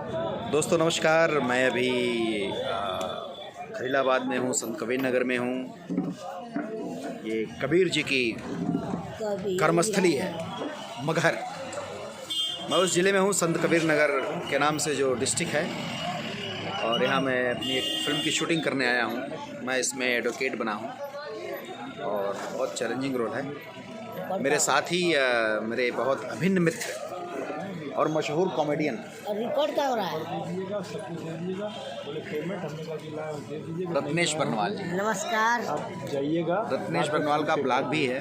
दोस्तों नमस्कार। मैं अभी खलीलाबाद में हूँ, संत कबीर नगर में हूँ। ये कबीर जी की कर्मस्थली है मगहर। मैं उस ज़िले में हूँ, संत कबीर नगर के नाम से जो डिस्ट्रिक्ट है, और यहाँ मैं अपनी एक फ़िल्म की शूटिंग करने आया हूँ। मैं इसमें एडवोकेट बना हूँ और बहुत चैलेंजिंग रोल है। मेरे साथ ही मेरे बहुत अभिन्न मित्र और मशहूर कॉमेडियन रिकॉर्ड क्या हो रहा है? रत्नेश बरनवाल जी। नमस्कार। जाइएगा। रत्नेश बरनवाल का ब्लॉग भी है।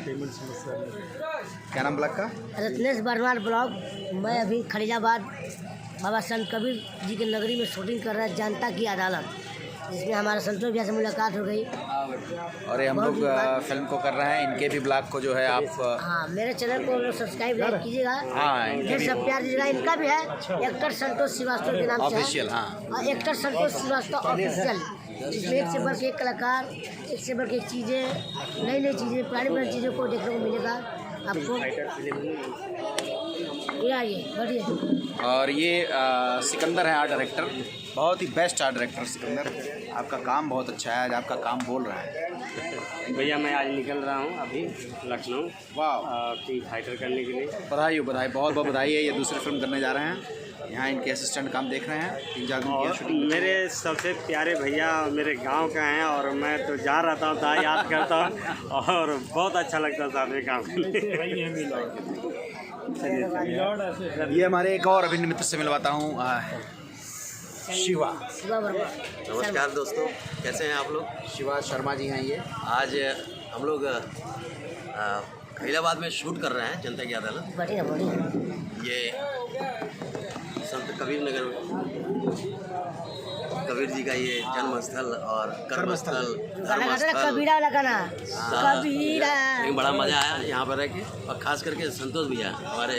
क्या नाम ब्लॉग का? रत्नेश बरनवाल ब्लॉग। मैं अभी खलीलाबाद बाबा संत कबीर जी की नगरी में शूटिंग कर रहा है, जनता की अदालत, जिसमें हमारा संतोष भैया से मुलाकात हो गई। और ये हम लोग फिल्म को कर रहे हैं। इनके भी ब्लॉग को जो है आप हाँ, मेरे चैनल को सब्सक्राइब लाइक कीजिएगा। हाँ, इनके भी सब प्यार दीजिएगा। इनका भी है, एक्टर संतोष श्रीवास्तव के नाम से ऑफिशियल। हाँ, और एक्टर संतोष श्रीवास्तव ऑफिशियल, जिसमें एक से बढ़ के एक कलाकार, एक से बढ़ के एक चीज़ें, नई नई चीज़ें, पुरानी चीज़ों को देखने को मिलेगा आपको। ये बढ़िया। और ये सिकंदर है आर्ट डायरेक्टर, बहुत ही बेस्ट आर्ट डायरेक्टर सिकंदर। आपका काम बहुत अच्छा है, आज आपका काम बोल रहा है। भैया मैं आज निकल रहा हूँ अभी लखनऊ, वाह, टीम फाइटर करने के लिए। बधाई हो, बधाई, बहुत बहुत बधाई है। ये दूसरी फिल्म करने जा रहे हैं। यहाँ इनके असिस्टेंट काम देख रहे हैं। 3-4 दिन की और शूटिंग। मेरे सबसे प्यारे भैया मेरे गांव का हैं, और मैं तो जा रहा था याद करता हूँ और बहुत अच्छा लगता था अपने काम के। ये हमारे एक और अभिन्न मित्र से मिलवाता हूँ, शिवा। नमस्कार दोस्तों, कैसे हैं आप लोग? शिवा शर्मा जी हैं ये। आज हम लोग खलीलाबाद में शूट कर रहे हैं जनता की अदालत। बढ़िया बढ़िया। ये संत कबीर नगर में कबीर जी का ये जन्म स्थल और कर्मस्थल कबीरा वाला गाना, कबीरा। लेकिन बड़ा मज़ा आया यहाँ पर रह के, और ख़ास करके संतोष भैया हमारे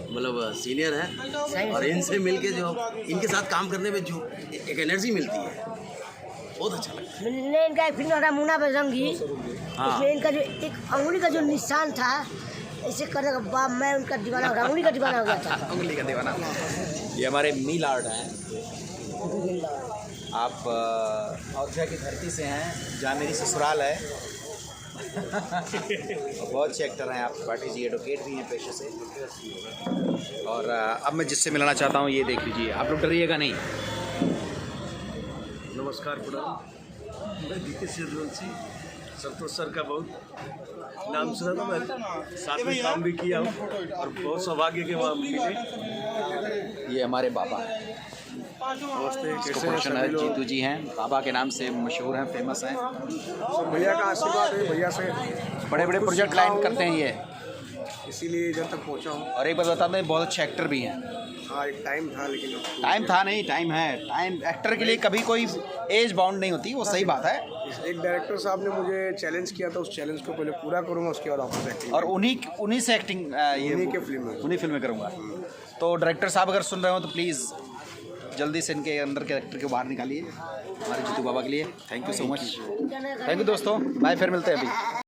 मतलब सीनियर हैं, और इनसे मिलके जो इनके साथ काम करने में जो एक एनर्जी मिलती है बहुत अच्छा लगता है। मैंने इनका एक फिल्म मुन्ना बजरंगी, इसमें इनका जो एक अंगुली का जो निशान था, ऐसे करने के बाद मैं उनका दीवाना हो गया, अंगुली का दीवाना हो गया था। अंगुली का दीवाना। ये हमारे मील आर्ट हैं। आप अयोध्या की धरती से हैं, जहाँ मेरी ससुराल है। बहुत अच्छे एक्टर हैं आप। पाटिल जी एडवोकेट भी हैं पेशे से। और अब मैं जिससे मिलाना चाहता हूँ, ये देख लीजिए। आप लोग डरिएगा नहीं। नमस्कार प्रणाम। मैं डी के सिरवंशी, संतोष सर का बहुत नाम सुना था, मैं साथ में काम भी किया हूँ और बहुत सौभाग्य के वहाँ मिले। ये हमारे बाबा हैं। नमस्ते, कैसे हैं प्रोफेशनल सभी लोग? जीतू जी हैं, बाबा के नाम से मशहूर हैं, फेमस हैं। सब भैया का आशीर्वाद है, भैया से बड़े बड़े प्रोजेक्ट लाइन करते हैं ये। इसीलिए इधर तक पहुँचा हूँ। और एक बात बता दें, बहुत अच्छे एक्टर भी हैं। हाँ, एक टाइम था, लेकिन अब टाइम था नहीं, टाइम है। टाइम एक्टर के लिए कभी कोई एज बाउंड नहीं होती, वो सही बात है। एक डायरेक्टर साहब ने मुझे चैलेंज किया था, उस चैलेंज को पहले पूरा करूँगा, उसके बाद वापस एक्टिंग। और उन्हीं से एक्टिंग उन्हीं के फिल्म में। उन्हीं फिल्म में करूँगा। तो डायरेक्टर साहब अगर सुन रहे हो तो प्लीज़ जल्दी से इनके अंदर के एक्टर को बाहर निकालिए हमारे जीतू बाबा के लिए। Thank you so much. Thank you दोस्तों, बाय, फिर मिलते हैं अभी।